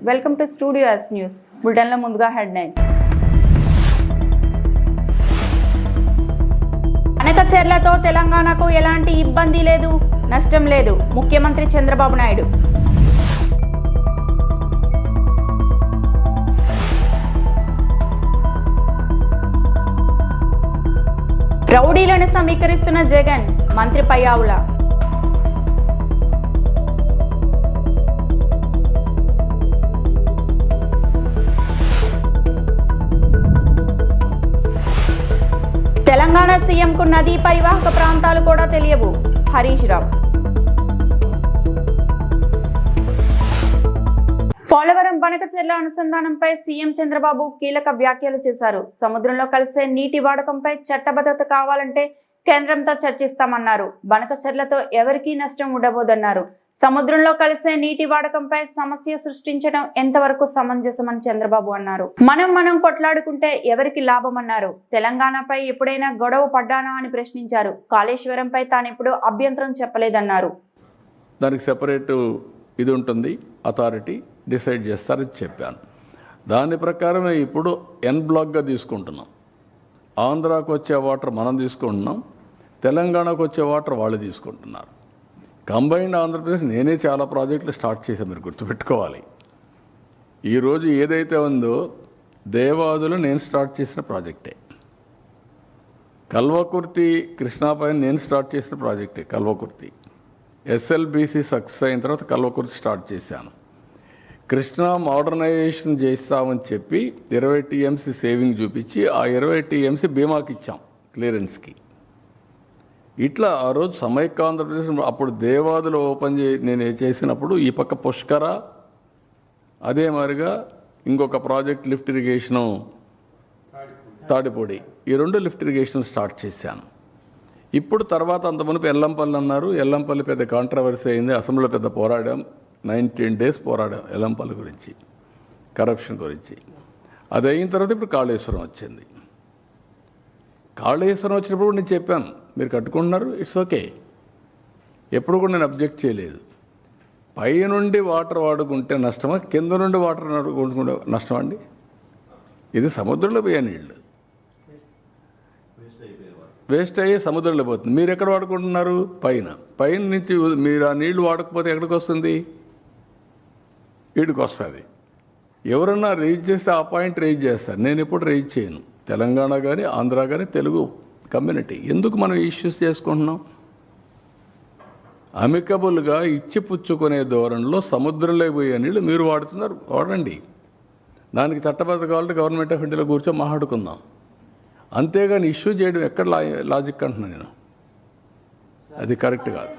Welcome to studio yes news. బులెటిన్లో ముందుగా headlines. బనకచెర్లతో తెలంగాణకు ఎలాంటి ఇబ్బంది లేదు, నష్టం లేదు. ముఖ్యమంత్రి చంద్రబాబు నాయుడు. రౌడీలను సమీకరిస్తున్న జగన్, మంత్రి పయ్యావుల. తెలంగాణ సీఎంకు నదీ పరివాహక ప్రాంతాలు కూడా తెలియవు, హరీష్ రావు. పోలవరం బనకచెర్ల అనుసంధానంపై సీఎం చంద్రబాబు కీలక వ్యాఖ్యలు చేశారు. సముద్రంలో కలిసే నీటి వాడకంపై చట్టబద్ధత కావాలంటే కేంద్రంతో చర్చిస్తామన్నారు. బనకచెర్లతో ఎవరికీ నష్టం ఉండబోదన్నారు. సముద్రంలో కలిసే నీటి వాడకంపై సమస్య సృష్టించడం ఎంతవరకు సమంజసమని చంద్రబాబు అన్నారు. మనం కొట్లాడుకుంటే ఎవరికి లాభమన్నారు. తెలంగాణపై ఎప్పుడైనా గొడవ పడ్డానా అని ప్రశ్నించారు. కాళేశ్వరంపై తానెప్పుడు అభ్యంతరం చెప్పలేదన్నారు. దానికి సెపరేట్ ఇది ఉంటుంది, అథారిటీ డిసైడ్ చేస్తారని చెప్పాను. దాని ప్రకారమే ఇప్పుడు ఎన్ బ్లాక్గా తీసుకుంటున్నాం. ఆంధ్రాకు వచ్చే వాటర్ మనం తీసుకుంటున్నాం, తెలంగాణకు వచ్చే వాటర్ వాళ్ళు తీసుకుంటున్నారు. కంబైన్డ్ ఆంధ్రప్రదేశ్ నేనే చాలా ప్రాజెక్టులు స్టార్ట్ చేశాను, మీరు గుర్తుపెట్టుకోవాలి. ఈరోజు ఏదైతే ఉందో దేవాదులు నేను స్టార్ట్ చేసిన ప్రాజెక్టే. కల్వకుర్తి కృష్ణాపైన నేను స్టార్ట్ చేసిన ప్రాజెక్టే కల్వకుర్తి. ఎస్ఎల్బీసీ సక్సెస్ అయిన తర్వాత కల్వకుర్తి స్టార్ట్ చేశాను. కృష్ణా మోడర్నైజేషన్ చేస్తామని చెప్పి 20 టీఎంసీ సేవింగ్ చూపించి ఆ 20 టీఎంసీ బీమాకి ఇచ్చాం క్లియరెన్స్కి. ఇట్లా ఆ రోజు సమైక్య ఆంధ్రప్రదేశ్ అప్పుడు దేవాదులు ఓపెన్ నేను చేసినప్పుడు ఈ పక్క పుష్కర, అదే మాదిరిగా ఇంకొక ప్రాజెక్ట్ లిఫ్ట్ ఇరిగేషను తాడిపొడి, ఈ 2 లిఫ్ట్ ఇరిగేషన్ స్టార్ట్ చేశాను. ఇప్పుడు తర్వాత అంతమునుపు ఎల్లంపల్లి అన్నారు. ఎల్లంపల్లి పెద్ద కాంట్రవర్సీ అయింది, అసెంబ్లీలో పెద్ద పోరాడాం. 19 days పోరాడాం ఎల్లంపల్లి గురించి, కరప్షన్ గురించి. అది అయిన తర్వాత ఇప్పుడు కాళేశ్వరం వచ్చింది. కాళేశ్వరం వచ్చినప్పుడు నేను చెప్పాను, మీరు కట్టుకుంటున్నారు, ఇట్స్ ఓకే, ఎప్పుడు కూడా నేను అబ్జెక్ట్ చేయలేదు. పై నుండి వాటర్ వాడుకుంటే నష్టమా, కింద నుండి వాటర్ వాడుకుంటే నష్టమా అండి? ఇది సముద్రంలో పోయే నీళ్ళు, వేస్ట్ అయ్యి సముద్రంలో పోతుంది. మీరు ఎక్కడ వాడుకుంటున్నారు? పైన నుంచి మీరు ఆ నీళ్లు వాడకపోతే ఎక్కడికి వస్తుంది? వీడికి వస్తుంది. ఎవరన్నా రైజ్ చేస్తే ఆ పాయింట్ రైజ్ చేస్తారు, నేను ఎప్పుడు రైజ్ చేయను. తెలంగాణ కానీ ఆంధ్ర కానీ తెలుగు కమ్యూనిటీ ఎందుకు మనం ఇష్యూస్ చేసుకుంటున్నాం? అమికబుల్గా ఇచ్చి పుచ్చుకునే ధోరణిలో సముద్రంలో పోయే నీళ్ళు మీరు వాడుతున్నారు, వాడండి. దానికి చట్టబద్ధత కావాలంటే గవర్నమెంట్ ఆఫ్ ఇండియాలో కూర్చొని మాట్లాడుకుందాం. అంతేగాని ఇష్యూ చేయడం ఎక్కడ లాజిక్ అంటున్నాను నేను, అది కరెక్ట్ కాదు.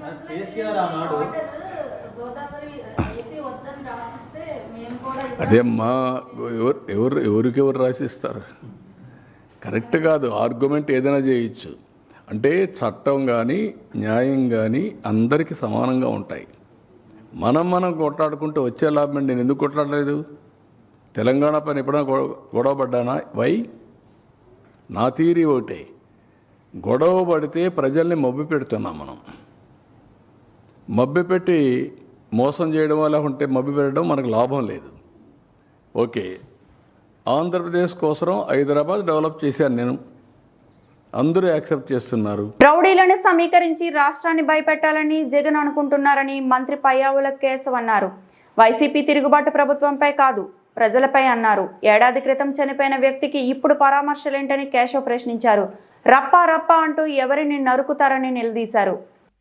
అదేమ్మా, ఎవరికెవరు రాసిస్తారు? కరెక్ట్ కాదు. ఆర్గ్యుమెంట్ ఏదైనా చేయొచ్చు. అంటే చట్టం కానీ న్యాయం కానీ అందరికీ సమానంగా ఉంటాయి. మనం కొట్లాడుకుంటూ వచ్చే లాభం. నేను ఎందుకు కొట్లాడలేదు? తెలంగాణ పైన ఎప్పుడైనా గొడవ పడ్డానా? వై? నా థియరీ ఒకటే, గొడవ పడితే ప్రజల్ని మభ్య పెడుతున్నాం మనం. మభ్య పెట్టి మోసం చేయడం వల్ల ఉంటే మభ్య పెట్టడం మనకు లాభం లేదు. ఓకే, ఆంధ్రప్రదేశ్ కోసం హైదరాబాద్ డెవలప్ చేశాను నేను, అందరూ యాక్సెప్ట్ చేస్తున్నారు. రౌడీలను సమీకరించి రాష్ట్రాన్ని భయపెట్టాలని జగన్ అనుకుంటున్నారని మంత్రి పయ్యావుల కేశవ్ అన్నారు. వైసీపీ తిరుగుబాటు ప్రభుత్వంపై కాదు, ప్రజలపై అన్నారు. ఏడాది క్రితం చనిపోయిన వ్యక్తికి ఇప్పుడు పరామర్శలేంటని కేశవ్ ప్రశ్నించారు. రప్ప అంటూ ఎవరిని నరుకుతారని నిలదీశారు.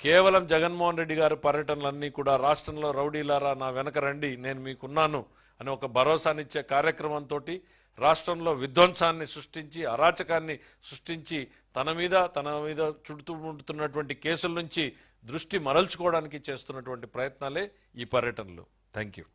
కేవలం జగన్మోహన్ రెడ్డి గారి పర్యటనలన్నీ కూడా రాష్ట్రంలో రౌడీలారా నా వెనక రండి, నేను మీకున్నాను అని ఒక భరోసానిచ్చే కార్యక్రమంతో రాష్ట్రంలో విధ్వంసాన్ని సృష్టించి, అరాచకాన్ని సృష్టించి తన మీద చుట్టుముడుతున్నటువంటి కేసుల నుంచి దృష్టి మరల్చుకోవడానికి చేస్తున్నటువంటి ప్రయత్నాలే ఈ పర్యటనలు. Thank you.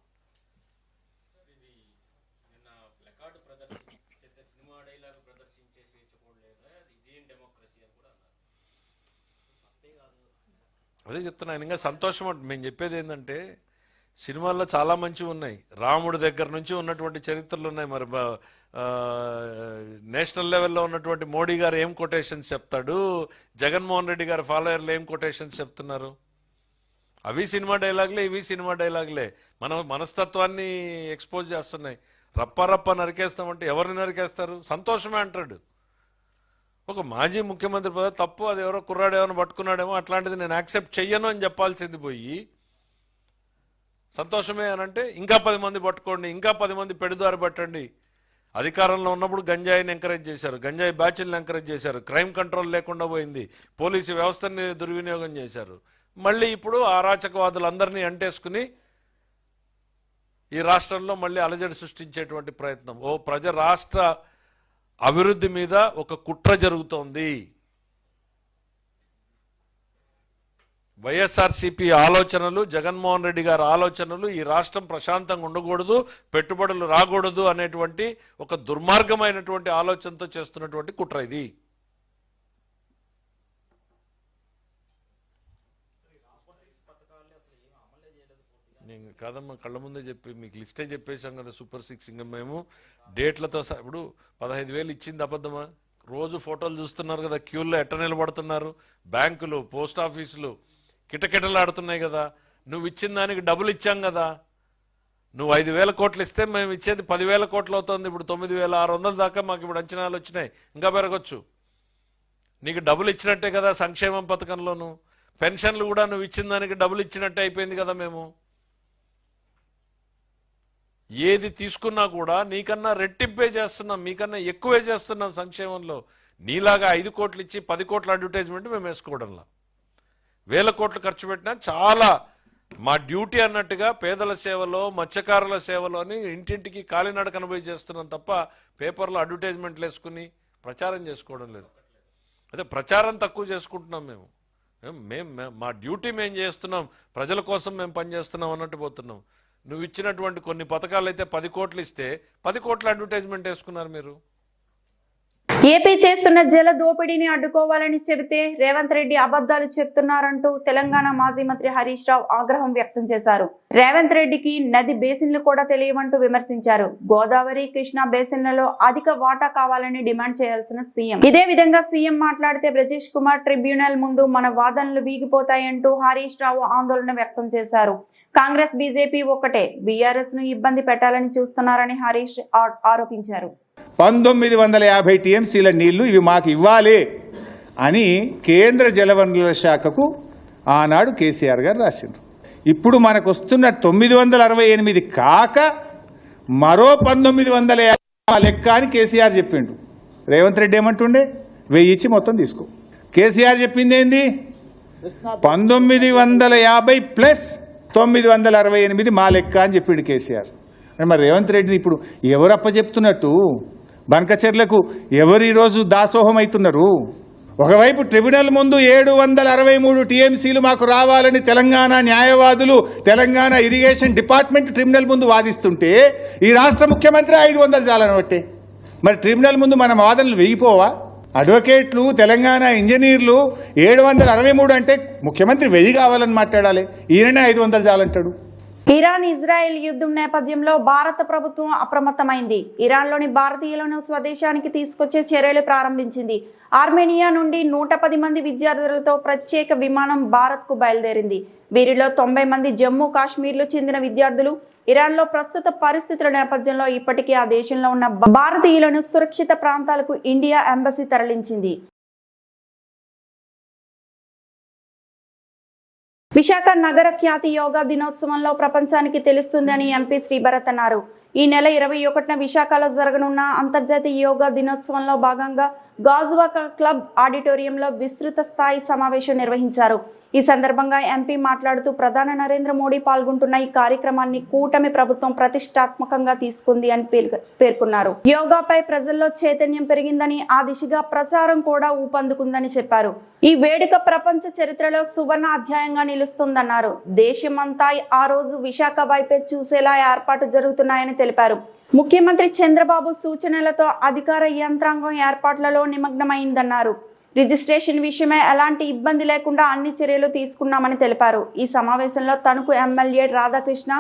అదే చెప్తున్నా, ఇంకా సంతోషం. మేము చెప్పేది ఏంటంటే సినిమాల్లో చాలా మంచివి ఉన్నాయి, రాముడి దగ్గర నుంచి ఉన్నటువంటి చరిత్రలు ఉన్నాయి. మరి నేషనల్ లెవెల్లో ఉన్నటువంటి మోడీ గారు ఏం కొటేషన్స్ చెప్తాడు, జగన్మోహన్ రెడ్డి గారి ఫాలోయర్లు ఏం కొటేషన్స్ చెప్తున్నారు? అవి సినిమా డైలాగులే, ఇవి సినిమా డైలాగులే. మన మనస్తత్వాన్ని ఎక్స్పోజ్ చేస్తున్నాయి. రప్ప నరికేస్తామంటే ఎవరిని నరికేస్తారు? సంతోషమే అంటాడు. ఒక మాజీ ముఖ్యమంత్రి పదవి తప్పు, అది ఎవరో కుర్రాడేమో పట్టుకున్నాడేమో, అట్లాంటిది నేను యాక్సెప్ట్ చెయ్యను అని చెప్పాల్సింది పోయి సంతోషమే అని అంటే ఇంకా 10 మంది పట్టుకోండి, ఇంకా 10 మంది పెడుదారి పట్టండి. అధికారంలో ఉన్నప్పుడు గంజాయిని ఎంకరేజ్ చేశారు, గంజాయి బ్యాచ్లను ఎంకరేజ్ చేశారు, క్రైమ్ కంట్రోల్ లేకుండా పోయింది, పోలీసు వ్యవస్థని దుర్వినియోగం చేశారు. మళ్ళీ ఇప్పుడు అరాచకవాదులందరినీ అంటేసుకుని ఈ రాష్ట్రంలో మళ్ళీ అలజడి సృష్టించేటువంటి ప్రయత్నం. రాష్ట్ర అభివృద్ధి మీద ఒక కుట్ర జరుగుతోంది. వైఎస్ఆర్సీపీ ఆలోచనలు, జగన్మోహన్ రెడ్డి గారి ఆలోచనలు ఈ రాష్ట్రం ప్రశాంతంగా ఉండకూడదు, పెట్టుబడులు రాకూడదు అనేటువంటి ఒక దుర్మార్గమైనటువంటి ఆలోచనతో చేస్తున్నటువంటి కుట్ర ఇది. నేను కాదమ్మా, కళ్ళ ముందే చెప్పి మీకు లిస్టే చెప్పేశాం కదా. సూపర్ 6 ఇంకా మేము డేట్లతో ఇప్పుడు 15,000 ఇచ్చింది అబద్ధమా? రోజు ఫోటోలు చూస్తున్నారు కదా, క్యూల్లో ఎట్ట నిలబడుతున్నారు, బ్యాంకులు, పోస్ట్ ఆఫీసులు కిటకిటలాడుతున్నాయి కదా. నువ్వు ఇచ్చిన దానికి డబ్బులు ఇచ్చాం కదా. నువ్వు 5,000 కోట్లు ఇస్తే మేము ఇచ్చేది 10,000 కోట్లు అవుతుంది. ఇప్పుడు 9,600 దాకా మాకు ఇప్పుడు అంచనాలు వచ్చినాయి, ఇంకా పెరగచ్చు. నీకు డబ్బులు ఇచ్చినట్టే కదా సంక్షేమం పథకంలోను. పెన్షన్లు కూడా నువ్వు ఇచ్చిన దానికి డబ్బులు ఇచ్చినట్టే అయిపోయింది కదా. మేము ఏది తీసుకున్నా కూడా నీకన్నా రెట్టింపే చేస్తున్నాం, మీకన్నా ఎక్కువే చేస్తున్నాం సంక్షేమంలో. నీలాగా 5 కోట్లు ఇచ్చి 10 కోట్ల అడ్వర్టైజ్మెంట్ మేము వేసుకోవడంలా. 1,000 కోట్లు ఖర్చు పెట్టినా చాలా మా డ్యూటీ అన్నట్టుగా పేదల సేవలో, మత్స్యకారుల సేవలో అని ఇంటింటికి కాలినడకన పోయి చేస్తున్నాం తప్ప పేపర్లో అడ్వర్టైజ్మెంట్లు వేసుకుని ప్రచారం చేసుకోవడం లేదు. అదే ప్రచారం తక్కువ చేసుకుంటున్నాం మేము. మా డ్యూటీ మేము చేస్తున్నాం, ప్రజల కోసం మేము పనిచేస్తున్నాం అన్నట్టు పోతున్నాం. నువ్వు ఇచ్చినటువంటి కొన్ని పథకాలు అయితే 10 కోట్లు ఇస్తే 10 కోట్ల అడ్వర్టైజ్మెంట్ వేసుకున్నారు మీరు. ఏపీ చేస్తున్న జల దోపిడీని అడ్డుకోవాలని చెబితే రేవంత్ రెడ్డి అబద్ధాలు చెప్తున్నారంటూ తెలంగాణ మాజీ మంత్రి హరీష్ రావు ఆగ్రహం వ్యక్తం చేశారు. రేవంత్ రెడ్డికి నది బేసిన్లు కూడా తెలియవంటూ విమర్శించారు. గోదావరి, కృష్ణా బేసిన్లలో అధిక వాటా కావాలని డిమాండ్ చేయాల్సిన సీఎం. ఇదే విధంగా సీఎం మాట్లాడితే బ్రజేష్ కుమార్ ట్రిబ్యునల్ ముందు మన వాదనలు వీగిపోతాయంటూ హరీష్ రావు ఆందోళన వ్యక్తం చేశారు. కాంగ్రెస్, బీజేపీ ఒక్కటే, బీఆర్ఎస్ ను ఇబ్బంది పెట్టాలని చూస్తున్నారని హరీష్ ఆరోపించారు. 1950 టీఎంసీల నీళ్లు ఇవి మాకు ఇవ్వాలి అని కేంద్ర జలవనరుల శాఖకు ఆనాడు కేసీఆర్ గారు రాసిండ్రు. ఇప్పుడు మనకు వస్తున్న 968 కాక మరో 1950 లెక్క అని కేసీఆర్ చెప్పిండు. రేవంత్ రెడ్డి ఏమంటుండే 1000 ఇచ్చి మొత్తం తీసుకో. కేసీఆర్ చెప్పింది ఏంది 1950 ప్లస్ 968 మా లెక్క అని చెప్పిండు కేసీఆర్. మరి రేవంత్ రెడ్డిని ఇప్పుడు ఎవరు అప్పచెప్తున్నట్టు? బనకచెర్లకు ఎవరు ఈరోజు దాసోహం అవుతున్నారు? ఒకవైపు ట్రిబ్యునల్ ముందు 763 టీఎంసీలు మాకు రావాలని తెలంగాణ న్యాయవాదులు, తెలంగాణ ఇరిగేషన్ డిపార్ట్మెంట్ ట్రిబ్యునల్ ముందు వాదిస్తుంటే ఈ రాష్ట్ర ముఖ్యమంత్రి 500 చాలని బట్టే. మరి ట్రిబ్యునల్ ముందు మన వాదనలు వెయ్యిపోవా? అడ్వకేట్లు, తెలంగాణ ఇంజనీర్లు 763 అంటే ముఖ్యమంత్రి 1000 కావాలని మాట్లాడాలి, ఈయననే 500 చాలంటాడు. ఇరాన్ ఇజ్రాయెల్ యుద్ధం నేపథ్యంలో భారత ప్రభుత్వం అప్రమత్తమైంది. ఇరాన్లోని భారతీయులను స్వదేశానికి తీసుకొచ్చే చర్యలు ప్రారంభించింది. ఆర్మేనియా నుండి 110 మంది విద్యార్థులతో ప్రత్యేక విమానం భారత్కు బయలుదేరింది. వీరిలో 90 మంది జమ్మూ కాశ్మీర్లు చెందిన విద్యార్థులు. ఇరాన్లో ప్రస్తుత పరిస్థితుల నేపథ్యంలో ఇప్పటికే ఆ దేశంలో ఉన్న భారతీయులను సురక్షిత ప్రాంతాలకు ఇండియా ఎంబసీ తరలించింది. విశాఖ నగర ఖ్యాతి యోగా దినోత్సవంలో ప్రపంచానికి తెలుస్తుందని ఎంపీ శ్రీభరత్ అన్నారు. ఈ నెల 21న విశాఖలో జరగనున్న అంతర్జాతీయ యోగా దినోత్సవంలో భాగంగా గాజువాక క్లబ్ ఆడిటోరియంలో విస్తృత స్థాయి సమావేశం నిర్వహించారు. ఈ సందర్భంగా ఎంపీ మాట్లాడుతూ ప్రధాని నరేంద్ర మోడీ పాల్గొంటున్న ఈ కార్యక్రమాన్ని కూటమి ప్రభుత్వం ప్రతిష్టాత్మకంగా తీసుకుంది అని పేర్కొన్నారు. యోగాపై ప్రజల్లో చైతన్యం పెరిగిందని, ఆ దిశగా ప్రచారం కూడా ఊపందుకుందని చెప్పారు. ఈ వేడుక ప్రపంచ చరిత్రలో సువర్ణ అధ్యాయంగా నిలుస్తుందన్నారు. దేశమంతా ఆ రోజు విశాఖ వైపే చూసేలా ఏర్పాటు జరుగుతున్నాయని తెలిపారు. ముఖ్యమంత్రి చంద్రబాబు సూచనలతో అధికార యంత్రాంగం ఏర్పాట్లలో నిమగ్నమైందన్నారు. రిజిస్ట్రేషన్ విషయమై ఎలాంటి ఇబ్బంది లేకుండా అన్ని చర్యలు తీసుకున్నామని తెలిపారు. ఈ సమావేశంలో Tanuku MLA Radhakrishna,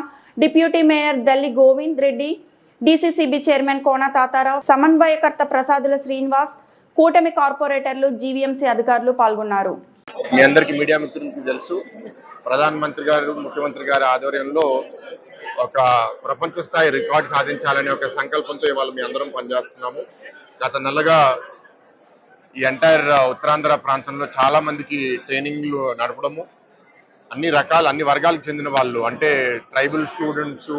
deputy mayor Dalli Govind Reddy, DCCB chairman Kona Tatarao, సమన్వయకర్త ప్రసాదుల శ్రీనివాస్, కూటమి కార్పొరేటర్లు, జీవీఎంసీ అధికారులు పాల్గొన్నారు. మీ అందరికీ మీడియా మిత్రులకు తెలుసు, ప్రధానమంత్రి గారు, ముఖ్యమంత్రి గారి ఆధ్వర్యంలో ఒక ప్రపంచ స్థాయి రికార్డు సాధించాలనే ఒక సంకల్పంతో ఇవాళ మీ అందరం పనిచేస్తున్నాము. గత నెలగా ఈ ఎంటైర్ ఉత్తరాంధ్ర ప్రాంతంలో చాలా మందికి ట్రైనింగ్లు నడపడము, అన్ని వర్గాలకు చెందిన వాళ్ళు అంటే ట్రైబల్ స్టూడెంట్స్,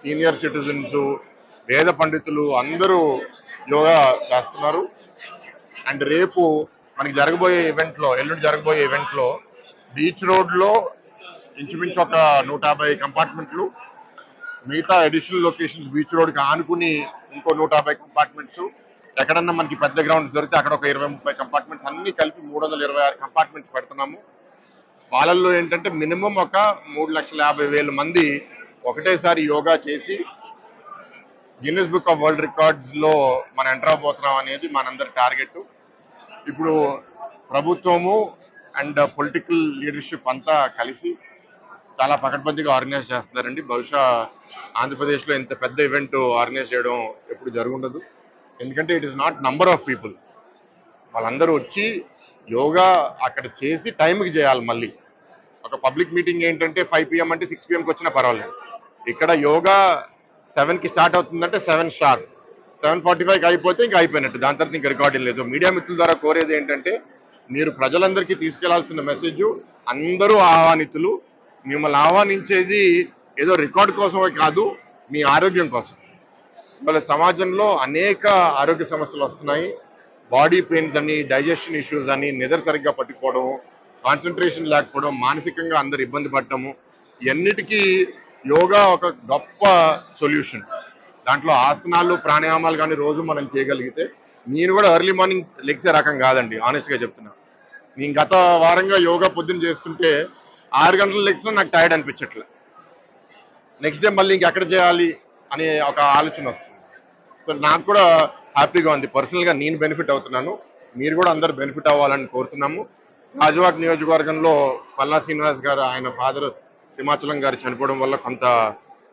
సీనియర్ సిటిజన్స్, వేద పండితులు అందరూ యోగా చేస్తున్నారు. అండ్ రేపు మనకి ఎల్లుండి జరగబోయే ఈవెంట్లో బీచ్ రోడ్లో ఇంచుమించు ఒక 150 కంపార్ట్మెంట్లు, మిగతా అడిషనల్ లొకేషన్స్ బీచ్ రోడ్కి ఆనుకుని ఇంకో 150 కంపార్ట్మెంట్స్, ఎక్కడన్నా మనకి పెద్ద గ్రౌండ్స్ దొరికితే అక్కడ ఒక 20-30 కంపార్ట్మెంట్స్, అన్ని కలిపి 326 కంపార్ట్మెంట్స్ పెడుతున్నాము. వాళ్ళల్లో ఏంటంటే మినిమం ఒక 3,50,000 మంది ఒకటేసారి యోగా చేసి Guinness book of world records లో మనం ఎంటర్ అవబోతున్నాం అనేది మనందరి టార్గెట్. ఇప్పుడు ప్రభుత్వము అండ్ పొలిటికల్ లీడర్షిప్ అంతా కలిసి చాలా పకడ్బందీగా ఆర్గనైజ్ చేస్తున్నారండి. బహుశా ఆంధ్రప్రదేశ్లో ఇంత పెద్ద ఈవెంట్ ఆర్గనైజ్ చేయడం ఎప్పుడు జరుగుండదు. ఎందుకంటే it is not number of people, వాళ్ళందరూ వచ్చి యోగా అక్కడ చేసి టైంకి చేయాలి. మళ్ళీ ఒక పబ్లిక్ మీటింగ్ ఏంటంటే 5 PM అంటే 6 PMకి వచ్చినా పర్వాలేదు. ఇక్కడ యోగా 7కి స్టార్ట్ అవుతుందంటే 7 షార్ప్, 7:45కి అయిపోతే ఇంకా అయిపోయినట్టు, దాని తర్వాత ఇంకా రికార్డింగ్ లేదు. మీడియా మిత్రుల ద్వారా కోరేది ఏంటంటే మీరు ప్రజలందరికీ తీసుకెళ్లాల్సిన మెసేజ్, అందరూ ఆహ్వానితులు. మిమ్మల్ని ఆహ్వానించేది ఏదో రికార్డు కోసమే కాదు, మీ ఆరోగ్యం కోసం. వాళ్ళ సమాజంలో అనేక ఆరోగ్య సమస్యలు వస్తున్నాయి. బాడీ పెయిన్స్ అని, డైజెషన్ ఇష్యూస్ అని, నిద్ర సరిగ్గా పట్టుకోవడం, కాన్సన్ట్రేషన్ లేకపోవడం, మానసికంగా అందరు ఇబ్బంది పడటము, ఇవన్నిటికీ యోగా ఒక గొప్ప సొల్యూషన్. దాంట్లో ఆసనాలు, ప్రాణాయామాలు కానీ రోజు మనం చేయగలిగితే, నేను కూడా ఎర్లీ మార్నింగ్ లెగ్సే రకం కాదండి, ఆనెస్ట్గా చెప్తున్నా. నేను గత వారంగా యోగా పొద్దున్న చేస్తుంటే 6 గంటల లెగ్స్లో నాకు టైర్డ్ అనిపించట్లే. నెక్స్ట్ డే మళ్ళీ ఇంకెక్కడ చేయాలి అనే ఒక ఆలోచన వస్తుంది. సో నాకు కూడా హ్యాపీగా ఉంది. పర్సనల్గా నేను బెనిఫిట్ అవుతున్నాను, మీరు కూడా అందరు బెనిఫిట్ అవ్వాలని కోరుతున్నాము. రాజవాక్ నియోజకవర్గంలో పల్లా శ్రీనివాస్ గారు, ఆయన ఫాదర్ సింహాచలం గారు చనిపోవడం వల్ల కొంత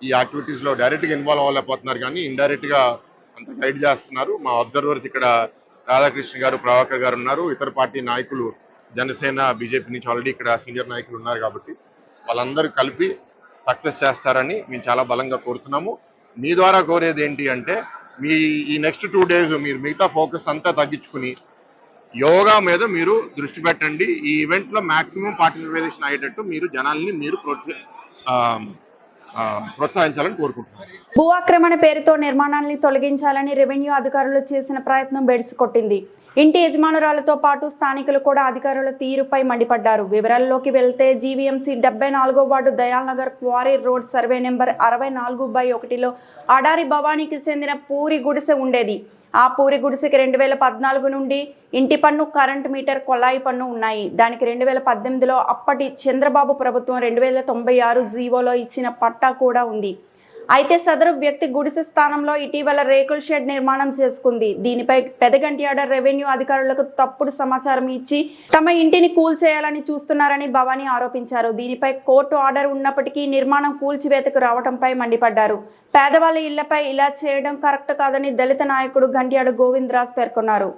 ఈ యాక్టివిటీస్లో డైరెక్ట్గా ఇన్వాల్వ్ అవ్వలేకపోతున్నారు, కానీ ఇండైరెక్ట్గా అంత గైడ్ చేస్తున్నారు. మా అబ్జర్వర్స్ ఇక్కడ రాధాకృష్ణ గారు, ప్రభాకర్ గారు ఉన్నారు. ఇతర పార్టీ నాయకులు, జనసేన, బీజేపీ నుంచి ఆల్రెడీ ఇక్కడ సీనియర్ నాయకులు ఉన్నారు కాబట్టి వాళ్ళందరూ కలిపి సక్సెస్ చేస్తారని మేము చాలా బలంగా కోరుతున్నాము. మీ ద్వారా కోరేది ఏంటి అంటే మీ ఈ నెక్స్ట్ 2 days మీరు మిగతా ఫోకస్ అంతా తగ్గించుకుని యోగా మీద మీరు దృష్టి పెట్టండి. ఈ ఈవెంట్లో మాక్సిమం పార్టిసిపేషన్ అయ్యేటట్టు మీరు జనాల్ని మీరు ప్రోత్సహించాలని కోరుకుంటున్నాను. భూ ఆక్రమణ పేరుతో నిర్మాణాన్ని తొలగించాలని రెవెన్యూ అధికారులు చేసిన ప్రయత్నం బెడిసికొట్టింది. ఇంటి యజమానురాలతో పాటు స్థానికులు కూడా అధికారుల తీరుపై మండిపడ్డారు. వివరాల్లోకి వెళ్తే జీవీఎంసీ 74వ ward Dayal Nagar quarry road survey number 64/1లో అడారి భవానీకి చెందిన పూరి గుడిసె ఉండేది. ఆ పూరి గుడిసెకి 2014 నుండి ఇంటి పన్ను, కరెంటు మీటర్, కొళాయి పన్ను ఉన్నాయి. దానికి 2018లో అప్పటి చంద్రబాబు ప్రభుత్వం 2096 జీవోలో ఇచ్చిన పట్టా కూడా ఉంది. అయితే సదరు వ్యక్తి గుడిసె స్థానంలో ఇటీవల రేకుల షెడ్ నిర్మాణం చేసుకుంది. దీనిపై పెదగంట్యాడ రెవెన్యూ అధికారులకు తప్పుడు సమాచారం ఇచ్చి తమ ఇంటిని కూల్చేయాలని చూస్తున్నారని భవానీ ఆరోపించారు. దీనిపై కోర్టు ఆర్డర్ ఉన్నప్పటికీ నిర్మాణం కూల్చివేతకు రావడంపై మండిపడ్డారు. పేదవాళ్ళ ఇళ్లపై ఇలా చేయడం కరెక్ట్ కాదని దళిత నాయకుడు గంట్యాడ గోవిందరాజ్ పేర్కొన్నారు.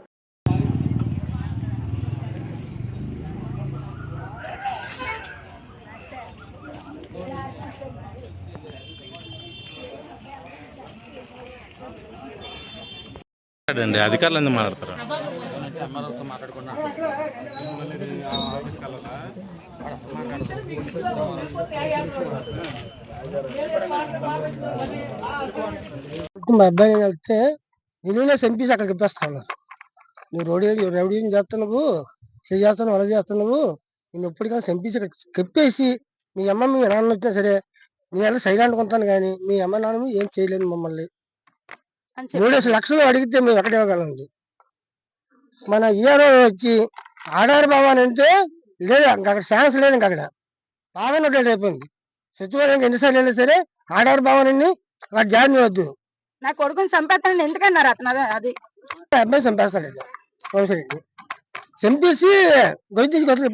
అండి అధికారులు ఎందుకు మాట్లాడతారు? మా అబ్బాయి వెళ్తే నేనే చంపేసి అక్కడికి ఇప్పేస్తాను. నువ్వు రౌడీ చేస్తున్నావు, చేస్తున్నావు, అలా చేస్తున్నావు, నేను ఎప్పటికైనా చంపేసి అక్కడ చెప్పేసి మీ అమ్మ మీ నాన్న వచ్చినా సరే నేను ఎలా సైలెంట్ ఉంటాను, కానీ మీ అమ్మ నాన్న ఏం చేయలేదు. మమ్మల్ని 3 లక్షలు అడిగితే మేము ఎక్కడ ఇవ్వగలండి. మన ఈఆర్ఓ వచ్చి ఆడారి భవన్ అంటే లేదు, అక్కడ ఛాన్స్ లేదు. ఇంకా అక్కడ బాగా నోటెడ్ అయిపోయింది. సచివాలయం ఎన్నిసార్లు వెళ్ళినా సరే ఆడారి భవన్ అక్కడ జాయిన్ వద్దు, నా కొడుకుని చంపేస్తానని ఎందుకన్నారు అతను? అది అబ్బాయి చంపేస్తాడండి, వంశరెడ్డి చంపేసి గొయ్యి గొప్పలు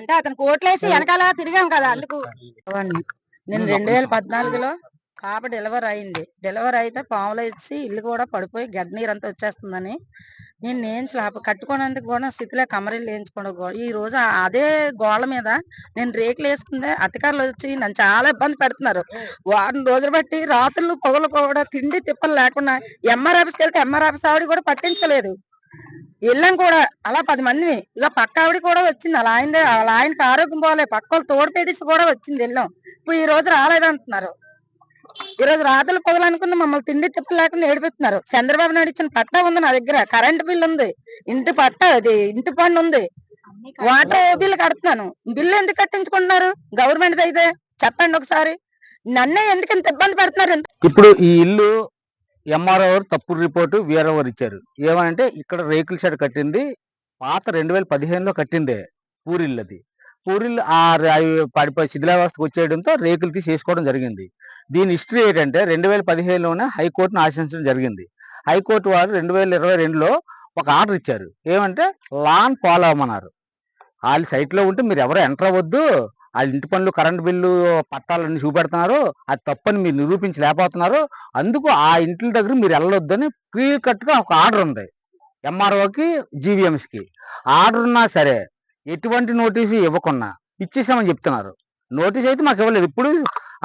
అంటే అతను కోట్లేసి వెనకాల తిరిగాం కదా. అందుకు నేను 2014లో పాప డెలివరీ అయింది. డెలివరీ అయితే పాములో ఇచ్చి ఇల్లు కూడా పడిపోయి గడ్డ నీరు అంతా వచ్చేస్తుందని నేను వేయించలేక కట్టుకోవడానికి కూడా స్థితిలో కమరీలు వేయించుకోవడం ఈ రోజు అదే గోళ్ళ మీద నేను రేకులు వేసుకుందే అధికారులు వచ్చి నన్ను చాలా ఇబ్బంది పెడుతున్నారు. వారం రోజులు బట్టి రాత్రులు పొగలు కూడా తిండి తిప్పలు లేకుండా ఎంఆర్ ఆఫీస్కి వెళ్తే ఎంఆర్ ఆఫీస్ ఆవిడ కూడా పట్టించుకోలేదు. వెళ్ళాం కూడా అలా 10 మంది. ఇక పక్క ఆవిడ కూడా వచ్చింది. అలా ఆయనకి ఆరోగ్యం పోలే, పక్క వాళ్ళు తోడు పెడిసి కూడా వచ్చింది. వెళ్ళాం. ఇప్పుడు ఈ రోజు రాలేదంటున్నారు. ఈ రోజు రాత్రులు పొగలు అనుకున్న మమ్మల్ని తిండి తిప్పలు లేకుండా ఏడిపిస్తున్నారు. చంద్రబాబు నాయుడు ఇచ్చిన పట్టా ఉంది నా దగ్గర, కరెంట్ బిల్ ఉంది, ఇంటి పట్టా అది ఇంటి పన్ను ఉంది, వాటర్ బిల్లు కడుతున్నాను. బిల్లు ఎందుకు కట్టించుకుంటున్నారు గవర్నమెంట్ అయితే చెప్పండి ఒకసారి. నన్నే ఎందుకు ఇంత ఇబ్బంది పెడుతున్నారు? ఇప్పుడు ఈ ఇల్లు ఎంఆర్ఓ తప్పుడు రిపోర్టు వీఆర్ఓ ఇచ్చారు. ఏమనంటే ఇక్కడ రేకుల షెడ్ కట్టింది పాత 2015లో కట్టిందే పూరిల్లు. అది పూరిల్లు పడిపోయి శిథిలావస్థకు వచ్చేయడంతో రేకులు తీసి వేసుకోవడం జరిగింది. దీని హిస్టరీ ఏంటంటే 2015లోనే హైకోర్టును ఆశ్రయించడం జరిగింది. హైకోర్టు వారు 2022లో ఒక ఆర్డర్ ఇచ్చారు. ఏమంటే లాన్ ఫాలో అవ్వమన్నారు. వాళ్ళ సైట్లో ఉంటే మీరు ఎవరు ఎంటర్ అవ్వద్దు, వాళ్ళ ఇంటి పనులు కరెంట్ బిల్లు పట్టాలన్నీ చూపెడుతున్నారు, అది తప్పని మీరు నిరూపించలేకపోతున్నారు, అందుకు ఆ ఇంటి దగ్గర మీరు వెళ్ళొద్దని క్లియర్ కట్గా ఒక ఆర్డర్ ఉంది ఎంఆర్ఓకి జీవీఎంసీకి. ఆర్డర్ ఉన్నా సరే ఎటువంటి నోటీసు ఇవ్వకుండా ఇచ్చేసామని చెప్తున్నారు. నోటీస్ అయితే మాకు ఇవ్వలేదు. ఇప్పుడు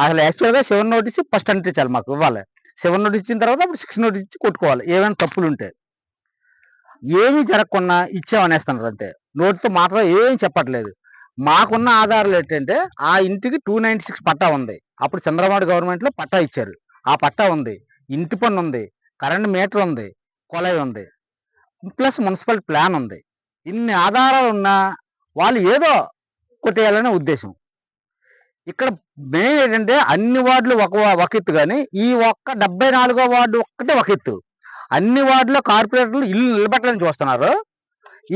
అసలు యాక్చువల్గా 7 నోటీస్ ఫస్ట్ అంటించాలి, మాకు ఇవ్వాలి. 7 నోటీస్ ఇచ్చిన తర్వాత అప్పుడు 6 నోటీస్ ఇచ్చి కొట్టుకోవాలి ఏమైనా తప్పులు ఉంటే. ఏమీ జరగకుండా ఇచ్చామనేస్తున్నారు అంతే. నోటితో మాత్రం ఏం చెప్పట్లేదు. మాకున్న ఆధారాలు ఏంటంటే ఆ ఇంటికి 296 పట్టా ఉంది. అప్పుడు చంద్రబాబు గవర్నమెంట్లో పట్టా ఇచ్చారు. ఆ పట్టా ఉంది, ఇంటి పన్ను ఉంది, కరెంట్ మీటర్ ఉంది, కొలాయి ఉంది, ప్లస్ మున్సిపల్ ప్లాన్ ఉంది. ఇన్ని ఆధారాలు ఉన్నా వాళ్ళు ఏదో కొట్టేయాలనే ఉద్దేశం. ఇక్కడ మెయిన్ ఏంటంటే అన్ని వార్డులు ఒక ఎత్తు, కానీ ఈ ఒక్క 74వ వార్డు ఒక్కటే ఒక ఎత్తు. అన్ని వార్డులో కార్పొరేటర్లు ఇల్లు నిలబెట్టాలని చూస్తున్నారు,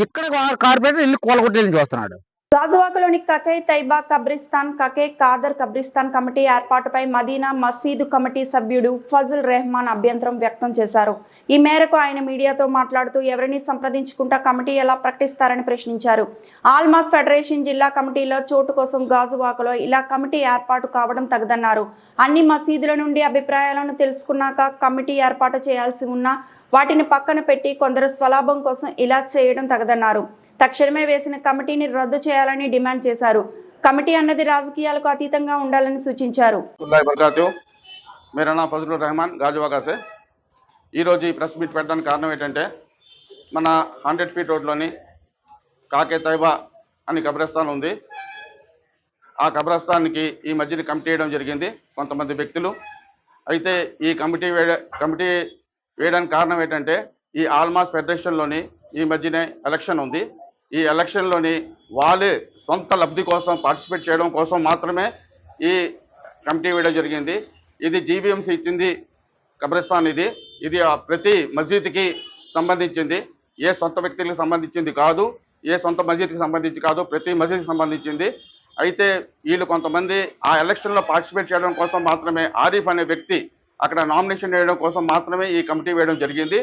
ఇక్కడ కార్పొరేటర్ ఇల్లు కూలగొట్టాలని చూస్తున్నాడు. గాజువాకలోని కకే తైబా కబ్రిస్తాన్, కకే కాదర్ కబ్రిస్తాన్ కమిటీ ఏర్పాటుపై మదీనా మసీదు కమిటీ సభ్యుడు ఫజల్ రెహమాన్ అభ్యంతరం వ్యక్తం చేశారు. ఈ మేరకు ఆయన మీడియాతో మాట్లాడుతూ ఎవరిని సంప్రదించుకుంటా కమిటీ ఎలా ప్రకటిస్తారని ప్రశ్నించారు. ఆల్మాస్ ఫెడరేషన్ జిల్లా కమిటీలో చోటు కోసం గాజువాకలో ఇలా కమిటీ ఏర్పాటు కావడం తగదన్నారు. అన్ని మసీదుల నుండి అభిప్రాయాలను తెలుసుకున్నాక కమిటీ ఏర్పాటు చేయాల్సి ఉన్నా వాటిని పక్కన పెట్టి కొందరు స్వలాభం కోసం ఇలా చేయడం తగదన్నారు. తక్షణమే వేసిన కమిటీని రద్దు చేయాలని డిమాండ్ చేశారు. కమిటీ అన్నది రాజకీయాలకు అతీతంగా ఉండాలని సూచించారు. मेरा नाम फजलुर रहमान गाजुवाका से ఈరోజు ఈ ప్రెస్ మీట్ పెట్టడానికి కారణం ఏంటంటే మన 100 ఫీట్ రోడ్లోని కాకే తైబా అని కబ్రస్థాన్ ఉంది. ఆ కబ్రస్థాన్కి ఈ మధ్యన కమిటీ వేయడం జరిగింది కొంతమంది వ్యక్తులు. అయితే ఈ కమిటీ వేయడానికి కారణం ఏంటంటే ఈ ఆల్మాస్ ఫెడరేషన్లోని ఈ మధ్యనే ఎలక్షన్ ఉంది. ఈ ఎలక్షన్లోని వాళ్ళే సొంత లబ్ధి కోసం పార్టిసిపేట్ చేయడం కోసం మాత్రమే ఈ కమిటీ వేయడం జరిగింది. ఇది జీవీఎంసీ ఇచ్చింది కబ్రస్థాన్. ఇది ప్రతి మసీద్కి సంబంధించింది, ఏ సొంత వ్యక్తులకు సంబంధించింది కాదు, ఏ సొంత మసీద్కి సంబంధించి కాదు, ప్రతి మసీద్కి సంబంధించింది. అయితే వీళ్ళు కొంతమంది ఆ ఎలక్షన్లో పార్టిసిపేట్ చేయడం కోసం మాత్రమే ఆరిఫ్ అనే వ్యక్తి అక్కడ నామినేషన్ వేయడం కోసం మాత్రమే ఈ కమిటీ వేయడం జరిగింది.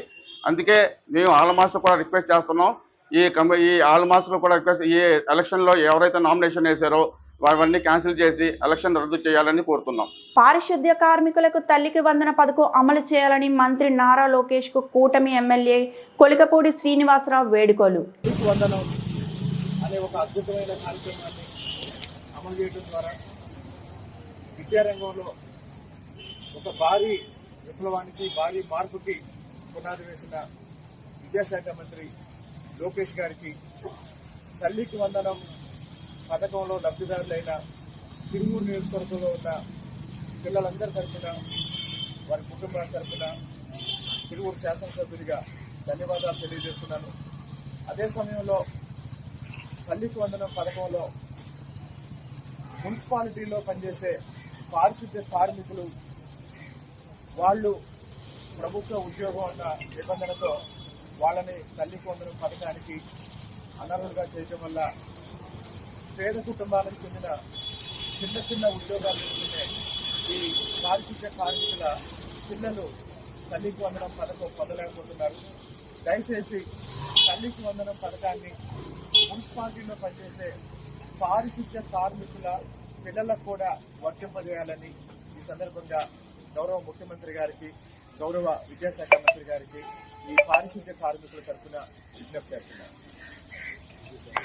అందుకే మేము ఆల్మాస్ కూడా రిక్వెస్ట్ చేస్తున్నాం, ఈ ఆల్మాస్లో కూడా రిక్వెస్ట్, ఈ ఎలక్షన్లో ఎవరైతే నామినేషన్ వేశారో అవన్నీ క్యాన్సిల్ చేసి ఎలక్షన్ రద్దు చేయాలని కోరుతున్నాం. పారిశుద్ధ్య కార్మికులకు తల్లికి వందన పథకం అమలు చేయాలని మంత్రి నారా లోకేష్ కు కూటమి ఎమ్మెల్యే కొలికపూడి శ్రీనివాసరావు వేడుకోలు. వందనం అనే ఒక అద్భుతమైన కార్యక్రమాన్ని అమలు చేయడం ద్వారా విద్యారంగంలో ఒక భారీ విప్లవానికి, భారీ మార్పుకి పునాది వేసిన విద్యాశాఖ మంత్రి లోకేష్ గారికి తల్లికి వందనం పథకంలో లబ్ధిదారులైన తిరుమూరు నియోజకవర్గంలో ఉన్న పిల్లలందరి తరఫున, వారి కుటుంబాల తరఫున తిరుమూరు శాసనసభ్యుడిగా ధన్యవాదాలు తెలియజేస్తున్నాను. అదే సమయంలో తల్లికి వందనం పథకంలో మున్సిపాలిటీలో పనిచేసే పారిశుద్ధ్య కార్మికులు వాళ్ళు ప్రభుత్వ ఉద్యోగం అన్న నిబంధనతో వాళ్ళని తల్లికి వందనం పథకానికి అనర్హులుగా చేయడం వల్ల పేద కుటుంబాలకు చెందిన చిన్న చిన్న ఉద్యోగాలు చేసుకునే ఈ పారిశుద్ధ్య కార్మికుల పిల్లలు తల్లికి వందనం పథకం పొందలేకపోతున్నారు. దయచేసి తల్లికి వందనం పథకాన్ని మున్సిపాలిటీలో పనిచేసే పారిశుద్ధ్య కార్మికుల పిల్లలకు కూడా వర్తింపజేయాలని ఈ సందర్భంగా గౌరవ ముఖ్యమంత్రి గారికి గౌరవ విద్యాశాఖ మంత్రి గారికి ఈ పారిశుద్ధ్య కార్మికుల తరఫున విజ్ఞప్తి చేస్తున్నారు.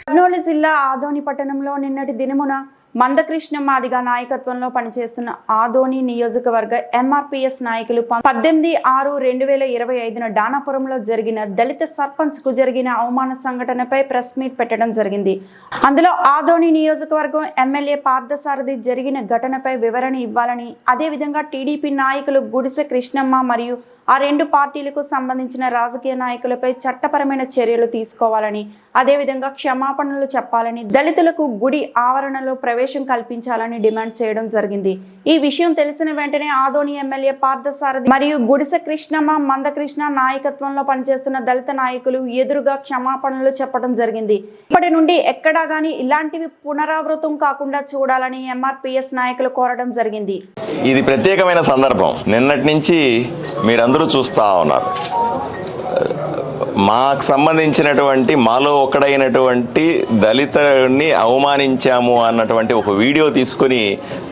కర్నూలు జిల్లా ఆదోని పట్టణంలో నిన్నటి దినమున మందకృష్ణ మాదిగ నాయకత్వంలో పనిచేస్తున్న ఆదోని నియోజకవర్గ ఎంఆర్పీఎస్ నాయకులు 18/6/2025 డానాపురంలో జరిగిన దళిత సర్పంచ్ కు జరిగిన అవమాన సంఘటనపై ప్రెస్ మీట్ పెట్టడం జరిగింది. అందులో ఆదోని నియోజకవర్గం ఎమ్మెల్యే పార్థసారథి జరిగిన ఘటనపై వివరణ ఇవ్వాలని, అదేవిధంగా టీడీపీ నాయకులు గుడిసె కృష్ణమ్మ మరియు ఆ రెండు పార్టీలకు సంబంధించిన రాజకీయ నాయకులపై చట్టపరమైన చర్యలు తీసుకోవాలని, అదేవిధంగా క్షమాపణలు చెప్పాలని, దళితులకు గుడి ఆవరణలో ప్రవేశం కల్పించాలని డిమాండ్ చేయడం జరిగింది. ఈ విషయం తెలిసిన వెంటనే ఆదోని ఎమ్మెల్యే పార్థసారథి మరియు గుడిసె కృష్ణమ్మ, మందకృష్ణ నాయకత్వంలో పనిచేస్తున్న దళిత నాయకులు ఎదురుగా క్షమాపణలు చెప్పడం జరిగింది. ఇప్పటి నుండి ఎక్కడా గానీ ఇలాంటివి పునరావృతం కాకుండా చూడాలని ఎంఆర్పీఎస్ నాయకులు కోరడం జరిగింది. ఇది ప్రత్యేకమైన సందర్భం. నిన్నటి నుంచి మీరందరూ చూస్తూ ఉన్నారు. మాకు సంబంధించినటువంటి మాలో ఒకడైనటువంటి దళితుడిని అవమానించాము అన్నటువంటి ఒక వీడియో తీసుకుని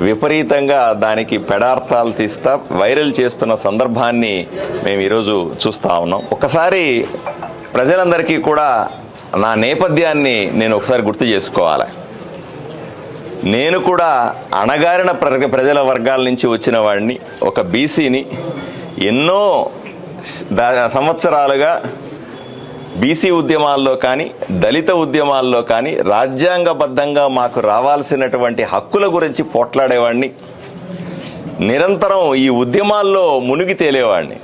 విపరీతంగా దానికి పెడార్థాలు తీస్తా వైరల్ చేస్తున్న సందర్భాన్ని మేము ఈరోజు చూస్తూ ఉన్నాం. ఒకసారి ప్రజలందరికీ కూడా నా నేపథ్యాన్ని నేను ఒకసారి గుర్తు చేసుకోవాలి. నేను కూడా అణగారిన ప్రజల వర్గాల నుంచి వచ్చిన వాడిని, ఒక బీసీని. ఎన్నో సంవత్సరాలుగా బీసీ ఉద్యమాల్లో కానీ దళిత ఉద్యమాల్లో కానీ రాజ్యాంగబద్ధంగా మాకు రావాల్సినటువంటి హక్కుల గురించి పోట్లాడేవాడిని. నిరంతరం ఈ ఉద్యమాల్లో మునిగి తేలేవాడిని.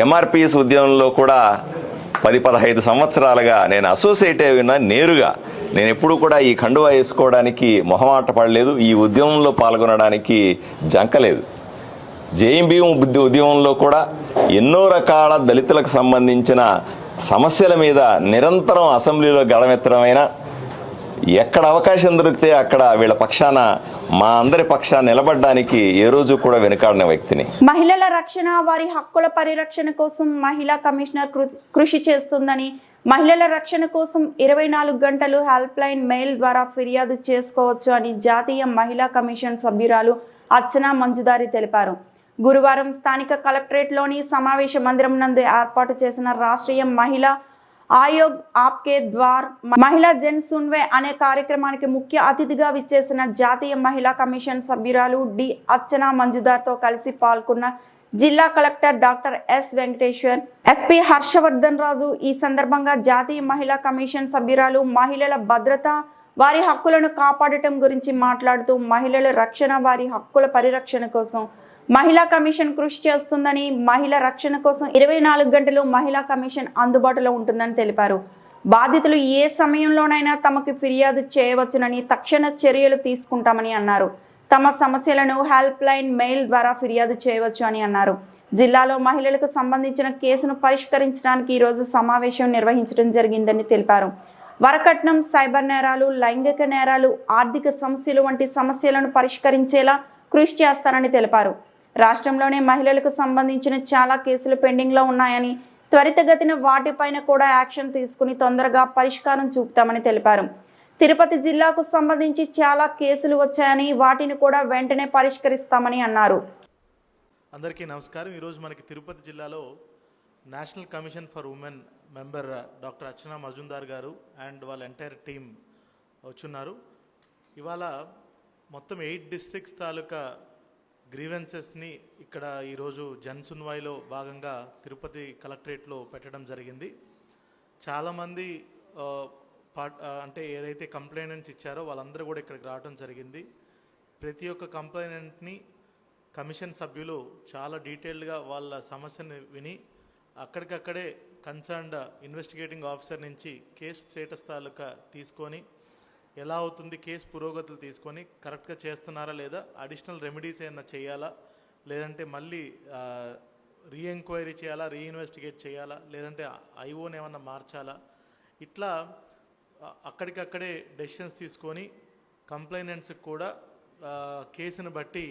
ఎంఆర్పీఎస్ ఉద్యమంలో కూడా 10-15 సంవత్సరాలుగా నేను అసోసియేట్ అయినా నేరుగా. నేను ఎప్పుడు కూడా ఈ కండువా వేసుకోవడానికి మొహమాట పడలేదు, ఈ ఉద్యమంలో పాల్గొనడానికి జంకలేదు. జేఎంబీఎం ఉద్యమంలో కూడా ఎన్నో రకాల దళితులకు సంబంధించిన సమస్యల మీద నిరంతరం అసెంబ్లీలో గళమెత్తడమైన, ఎక్కడ అవకాశం దొరికితే అక్కడ వీళ్ళ పక్షాన, మా అందరి పక్షాన నిలబడడానికి ఏ రోజు కూడా వెనుకాడిన వ్యక్తిని. మహిళల రక్షణ, వారి హక్కుల పరిరక్షణ కోసం మహిళా కమిషనర్ కృషి చేస్తుందని, మహిళల రక్షణ కోసం 24 గంటలు హెల్ప్ లైన్ మెయిల్ ద్వారా ఫిర్యాదు చేసుకోవచ్చు అని జాతీయ మహిళా కమిషన్ సభ్యురాలు అర్చనా మంజుదారి తెలిపారు. గురువారం స్థానిక కలెక్టరేట్లోని సమావేశ మందిరం నందు ఏర్పాటు చేసిన రాష్ట్రీయ మహిళా ఆయోగ్ ఆప్కే ద్వార్ మహిళా జన్ సున్వే అనే కార్యక్రమానికి ముఖ్య అతిథిగా విచ్చేసిన జాతీయ మహిళా కమిషన్ సభ్యురాలు డి అర్చనా మంజుదార్తో కలిసి పాల్గొన్న జిల్లా collector doctor S Venkateshwar, SP Harshavardhan Raju ఈ సందర్భంగా జాతీయ మహిళా కమిషన్ సభ్యురాలు మహిళల భద్రత, వారి హక్కులను కాపాడటం గురించి మాట్లాడుతూ మహిళల రక్షణ, వారి హక్కుల పరిరక్షణ కోసం మహిళా కమిషన్ కృషి చేస్తుందని, మహిళా రక్షణ కోసం 24 గంటలు మహిళా కమిషన్ అందుబాటులో ఉంటుందని తెలిపారు. బాధితులు ఏ సమయంలోనైనా తమకు ఫిర్యాదు చేయవచ్చునని, తక్షణ చర్యలు తీసుకుంటామని అన్నారు. తమ సమస్యలను హెల్ప్ లైన్ మెయిల్ ద్వారా ఫిర్యాదు చేయవచ్చు అని అన్నారు. జిల్లాలో మహిళలకు సంబంధించిన కేసును పరిష్కరించడానికి ఈరోజు సమావేశం నిర్వహించడం జరిగిందని తెలిపారు. వరకట్నం, సైబర్ నేరాలు, లైంగిక నేరాలు, ఆర్థిక సమస్యలు వంటి సమస్యలను పరిష్కరించేలా కృషి చేస్తారని తెలిపారు. రాష్ట్రంలోనే మహిళలకు సంబంధించిన చాలా కేసులు పెండింగ్లో ఉన్నాయని, త్వరితగతిన వాటిపైన కూడా యాక్షన్ తీసుకుని తొందరగా పరిష్కారం చూపుతామని తెలిపారు. తిరుపతి జిల్లాకు సంబంధించి చాలా కేసులు వచ్చాయని, వాటిని కూడా వెంటనే పరిష్కరిస్తామని అన్నారు. అందరికీ నమస్కారం. ఈరోజు మనకి తిరుపతి జిల్లాలో national commission for women member doctor Archana Majumdar గారు అండ్ వాళ్ళ ఎంటైర్ టీమ్ వచ్చున్నారు. ఇవాళ మొత్తం 8 డిస్ట్రిక్ట్స్ తాలూకా గ్రీవెన్సెస్ని ఇక్కడ ఈరోజు జన్ సున్వాయిలో భాగంగా తిరుపతి కలెక్టరేట్లో పెట్టడం జరిగింది. చాలామంది అంటే ఏదైతే కంప్లైంట్స్ ఇచ్చారో వాళ్ళందరూ కూడా ఇక్కడికి రావడం జరిగింది. ప్రతి ఒక్క కంప్లైంట్ని కమిషన్ సభ్యులు చాలా డీటెయిల్డ్గా వాళ్ళ సమస్యని విని అక్కడికక్కడే కన్సర్న్డ్ ఇన్వెస్టిగేటింగ్ ఆఫీసర్ నుంచి కేసు స్టేటస్ తాలూకా తీసుకొని, ఎలా అవుతుంది కేసు పురోగతులు తీసుకొని కరెక్ట్గా చేస్తున్నారా లేదా, అడిషనల్ రెమెడీస్ ఏమైనా చేయాలా, లేదంటే మళ్ళీ రీఎంక్వైరీ చేయాలా, రీఇన్వెస్టిగేట్ చేయాలా, లేదంటే ఐఓని ఏమన్నా మార్చాలా, ఇట్లా అక్కడికక్కడే డెసిషన్స్ తీసుకొని కంప్లైనెంట్స్కి కూడా కేసును బట్టి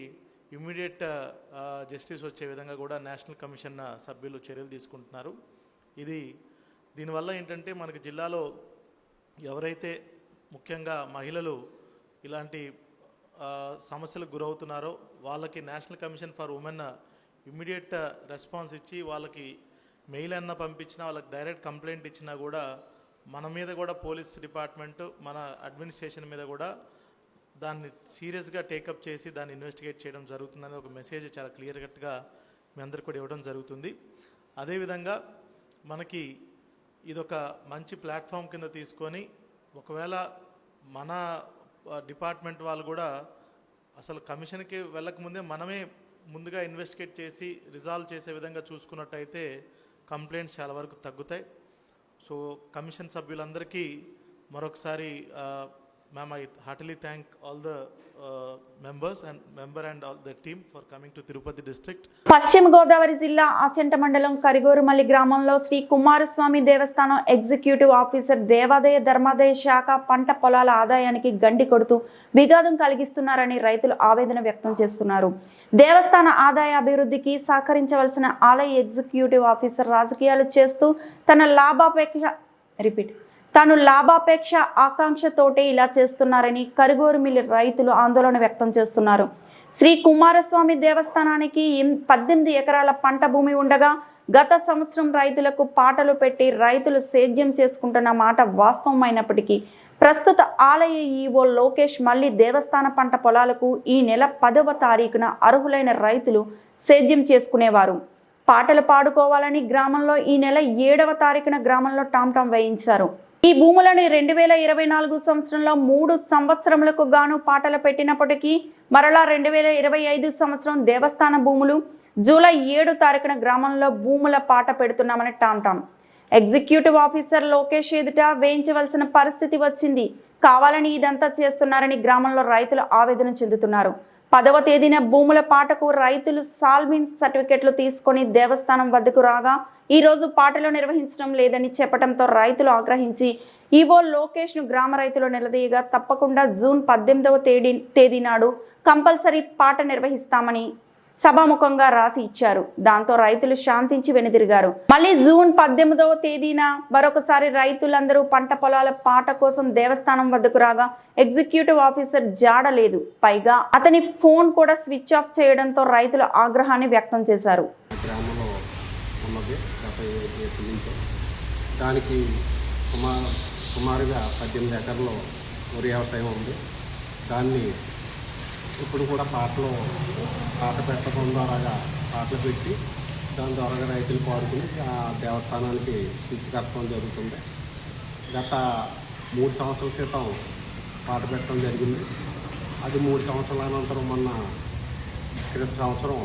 ఇమ్మీడియట్ జస్టిస్ వచ్చే విధంగా కూడా నేషనల్ కమిషన్ సభ్యులు చర్యలు తీసుకుంటున్నారు. దీనివల్ల ఏంటంటే మనకి జిల్లాలో ఎవరైతే ముఖ్యంగా మహిళలు ఇలాంటి సమస్యలకు గురవుతున్నారో వాళ్ళకి national commission for women immediate response ఇచ్చి వాళ్ళకి మెయిల్ అన్న పంపించినా, వాళ్ళకి డైరెక్ట్ కంప్లైంట్ ఇచ్చినా కూడా మన మీద కూడా పోలీస్ డిపార్ట్మెంటు, మన అడ్మినిస్ట్రేషన్ మీద కూడా దాన్ని సీరియస్గా టేకప్ చేసి దాన్ని ఇన్వెస్టిగేట్ చేయడం జరుగుతుందనే ఒక మెసేజ్ చాలా క్లియర్ కట్గా మీ అందరికి కూడా ఇవ్వడం జరుగుతుంది. అదేవిధంగా మనకి ఇదొక మంచి ప్లాట్ఫామ్ కింద తీసుకొని ఒకవేళ మన డిపార్ట్మెంట్ వాళ్ళు కూడా అసలు కమిషన్కి వెళ్ళకముందే మనమే ముందుగా ఇన్వెస్టిగేట్ చేసి రిజాల్వ్ చేసే విధంగా చూసుకున్నట్టయితే కంప్లైంట్స్ చాలా వరకు తగ్గుతాయి. సో కమిషన్ సభ్యులందరికీ మరొకసారి ma'am, I heartily thank all the members and all the team for coming to Tirupati district. పశ్చిమ గోదావరి జిల్లా ఆచంట మండలం కరిగోరుమల్లి గ్రామంలో శ్రీ కుమారస్వామి దేవస్థానం ఎగ్జిక్యూటివ్ ఆఫీసర్ దేవాదాయ ధర్మాదాయ శాఖ పంట పొలాల ఆదాయానికి గండి కొడుతూ విఘాతం కలిగిస్తున్నారని రైతులు ఆవేదన వ్యక్తం చేస్తున్నారు. దేవస్థాన ఆదాయ అభివృద్ధికి సహకరించవలసిన ఆలయ ఎగ్జిక్యూటివ్ ఆఫీసర్ రాజకీయాలు చేస్తూ తాను లాభాపేక్ష ఆకాంక్షతోటే ఇలా చేస్తున్నారని కరిగోరుమిల్లి రైతులు ఆందోళన వ్యక్తం చేస్తున్నారు. శ్రీ కుమారస్వామి దేవస్థానానికి 18 ఎకరాల పంట భూమి ఉండగా గత సంవత్సరం రైతులకు పాటలు పెట్టి రైతులు సేద్యం చేసుకుంటున్న మాట వాస్తవమైనప్పటికీ ప్రస్తుత ఆలయ ఈవో లోకేష్ మళ్లీ దేవస్థాన పంట పొలాలకు ఈ నెల 10వ తారీఖున అర్హులైన రైతులు సేద్యం చేసుకునేవారు. పాటలు పాడుకోవాలని గ్రామంలో ఈ నెల 7వ తారీఖున గ్రామంలో టాంటాం వేయించారు. ఈ భూములను 2024 సంవత్సరంలో 3 సంవత్సరములకు గాను పాటలు పెట్టినప్పటికీ మరలా 2025 సంవత్సరం దేవస్థాన భూములు జూలై 7 తారీఖున గ్రామంలో భూముల పాట పెడుతున్నామని టాంటాం. ఎగ్జిక్యూటివ్ ఆఫీసర్ లోకేష్ ఎదుట వేయించవలసిన పరిస్థితి వచ్చింది. కావాలని ఇదంతా చేస్తున్నారని గ్రామంలో రైతులు ఆవేదన చెందుతున్నారు. 10వ తేదీన భూముల పాటకు రైతులు సాల్మిన్ సర్టిఫికెట్లు తీసుకొని దేవస్థానం వద్దకు రాగా ఈ రోజు పాటలు నిర్వహించడం లేదని చెప్పడంతో రైతులు ఆగ్రహించి ఈవో లోకేష్ ను గ్రామ రైతులు నిలదీయగా తప్పకుండా జూన్ 18వ తేదీ నాడు కంపల్సరీ పాట నిర్వహిస్తామని సభాముఖంగా రాసి ఇచ్చారు. దాంతో రైతులు శాంతించి వెనుదిరిగారు. మళ్ళీ జూన్ 18వ తేదీన మరొకసారి రైతులందరూ పంట పొలాల పాట కోసం దేవస్థానం వద్దకు రాగా ఎగ్జిక్యూటివ్ ఆఫీసర్ జాడలేదు. పైగా అతని ఫోన్ కూడా స్విచ్ ఆఫ్ చేయడంతో రైతులు ఆగ్రహాన్ని వ్యక్తం చేశారు. గ్రామంలో ఉన్నది గత ఏప్రిల్ నుంచి దానికి సుమారుగా 18 ఎకర్లో వరి వ్యవసాయం ఉంది. దాన్ని ఇప్పుడు కూడా పాట పెట్టడం ద్వారా పాటలు పెట్టి దాని ద్వారా రైతులు పాడుకుని ఆ దేవస్థానానికి స్విచ్ కట్టడం జరుగుతుంది. గత 3 సంవత్సరాల క్రితం పాట పెట్టడం జరిగింది. అది 3 సంవత్సరాల అనంతరం మొన్న క్రిత సంవత్సరం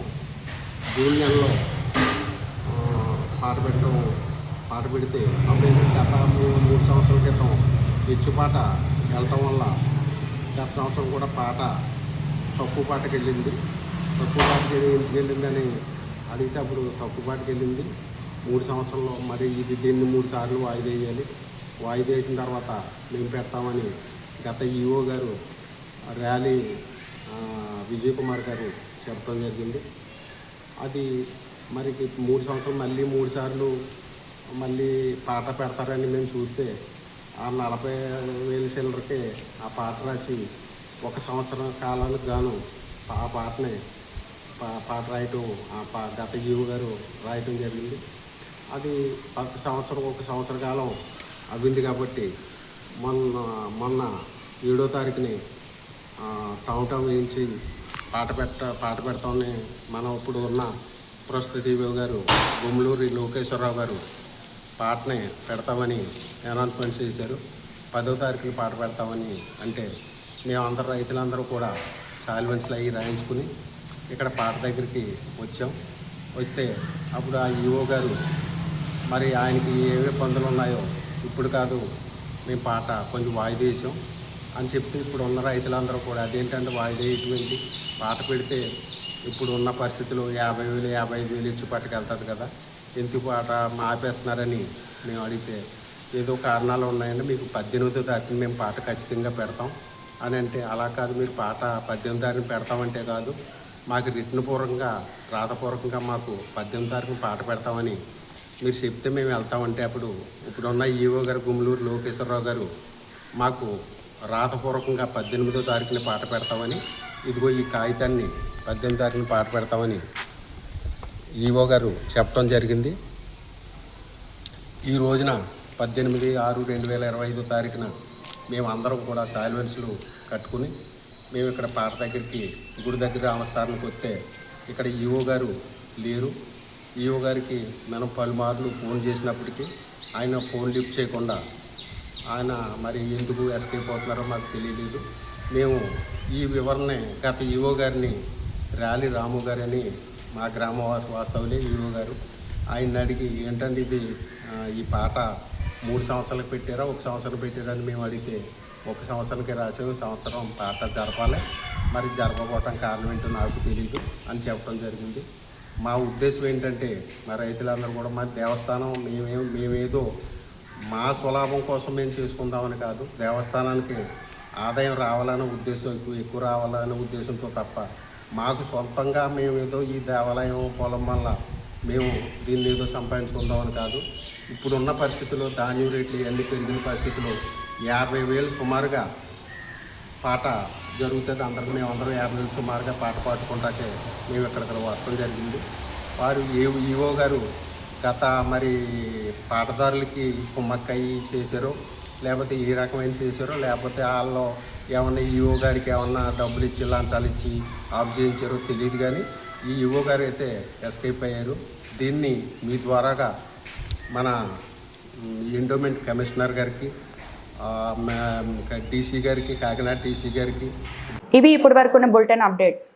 జూన్ నెలలో పాట పెడితే అప్పుడు గత 3 సంవత్సరాల క్రితం హెచ్చుపాట వెళ్ళటం వల్ల గత సంవత్సరం కూడా పాట తక్కువ పాటకి వెళ్ళింది. తక్కువ పాటకి వెళ్ళిందని అడిగితే అప్పుడు తక్కువ పాటకి వెళ్ళింది. 3 సంవత్సరంలో మరి దీన్ని 3 సార్లు వాయిదా వేయాలి. వాయిదా వేసిన తర్వాత మేము పెడతామని గత ఈఓ గారు ర్యాలీ విజయ్ కుమార్ గారు చెప్పడం జరిగింది. అది మరి 3 సంవత్సరం మళ్ళీ 3 సార్లు మళ్ళీ పాట పెడతారని మేము చూస్తే ఆ 40,000 చిల్లరకి ఆ పాట రాసి 1 సంవత్సరం కాలానికి గాను ఆ పాటని పాట రాయటం గత ఈవో గారు రాయటం జరిగింది. అది 1 సంవత్సర కాలం అవ్వింది కాబట్టి మొన్న 7వ తారీఖుని టౌన్ వేయించి పాట పెడతామని మనం ఇప్పుడు ఉన్న ప్రస్తుత ఈవో గారు గుమ్మలూరి లోకేశ్వరరావు గారు పాటని పెడతామని అనౌన్స్మెంట్ చేశారు. 10వ తారీఖుని పాట పెడతామని అంటే మేమందరూ రైతులందరూ కూడా సాల్వెన్స్లు అవి రాయించుకుని ఇక్కడ పాట దగ్గరికి వస్తే అప్పుడు ఆ ఈఓ గారు మరి ఆయనకి ఏవే పనులు ఉన్నాయో ఇప్పుడు కాదు మేము పాట కొంచెం వాయిదా వేసాం అని చెప్తే ఇప్పుడు ఉన్న రైతులందరూ కూడా అదేంటంటే వాయిదా వేయటువంటి పాట పెడితే ఇప్పుడు ఉన్న పరిస్థితుల్లో 50,000 55,000 ఇచ్చి పట్టుకెళ్తుంది కదా, ఎందుకు పాట ఆపేస్తున్నారని మేము అడిగితే ఏదో కారణాలు ఉన్నాయండి, మీకు 18వ తారీఖున మేము పాట ఖచ్చితంగా పెడతాం అని అంటే అలా కాదు, మీరు పాట 18వ తారీఖున పెడతామంటే కాదు, మాకు రిటర్న్పూర్వకంగా రాతపూర్వకంగా మాకు 18వ తారీఖున పాట పెడతామని మీరు చెప్తే మేము వెళ్తామంటే అప్పుడు ఇప్పుడున్న ఈఓ గారు గుమ్మలూరు లోకేశ్వరరావు గారు మాకు రాతపూర్వకంగా 18వ తారీఖున పాట పెడతామని, ఇదిగో ఈ కాగితాన్ని 18వ తారీఖున పాట పెడతామని ఈఓ గారు చెప్పడం జరిగింది. ఈ రోజున 18/6/2025 తారీఖున మేము అందరం కూడా సాల్వెన్స్లు కట్టుకుని మేము ఇక్కడ పాట దగ్గరికి గుడి దగ్గర ఆమస్థానానికి వస్తే ఇక్కడ ఈఓ గారు లేరు. ఈఓ గారికి మనం పలుమార్లు ఫోన్ చేసినప్పటికీ ఆయన ఫోన్ లిఫ్ట్ చేయకుండా ఆయన మరి ఎందుకు ఎస్కేప్ అవుతున్నారో మాకు తెలియలేదు. మేము ఈ వివరణ గత ఈఓ గారిని ర్యాలీ రాము గారని మా గ్రామ వాస్తవులే ఈఓ గారు ఆయన అడిగి ఏంటంటే ఇది ఈ పాట 3 సంవత్సరాలకు పెట్టారా 1 సంవత్సరం పెట్టారా అని మేము అడిగితే 1 సంవత్సరానికి రాసాము, సంవత్సరం పాట జరపాలి, మరి జరపకపోవటం కారణం ఏంటో నాకు తెలియదు అని చెప్పడం జరిగింది. మా ఉద్దేశం ఏంటంటే మా రైతులందరూ కూడా మా దేవస్థానం మేమేదో మా స్వలాభం కోసం మేము చేసుకుందామని కాదు, దేవస్థానానికి ఆదాయం రావాలనే ఉద్దేశం ఎక్కువ రావాలనే ఉద్దేశంతో తప్ప మాకు సొంతంగా మేమేదో ఈ దేవాలయం పొలం వల్ల మేము దీన్ని ఏదో సంపాదించుకుందామని కాదు. ఇప్పుడున్న పరిస్థితుల్లో ధాన్యం రేట్లు ఇవన్నీ పెరిగిన పరిస్థితుల్లో 50,000 సుమారుగా పాట జరుగుతుంది. అందరికీ మేమందరం 50,000 సుమారుగా పాట పాడుకుంటాకే మేము ఇక్కడికి వస్తడం జరిగింది. వారు ఈఓ గారు గత మరి పాటదారులకి కుమ్మక్కయ్యి చేశారో లేకపోతే ఏ రకమైన చేశారో లేకపోతే వాళ్ళు ఏమన్నా ఈఓ గారికి ఏమన్నా డబ్బులు ఇచ్చి లంచాలు ఇచ్చి ఆఫ్ చేయించారో తెలియదు. కానీ ఈ ఈఓ గారు అయితే ఎస్కేప్ అయ్యారు. దీన్ని మీ ద్వారాగా మన ఎండోమెంట్ కమిషనర్ గారికి, డీసీ గారికి, కాకినాడ డీసీ గారికి ఇవి ఇప్పటి వరకు ఉన్న బులెటిన్ అప్డేట్స్.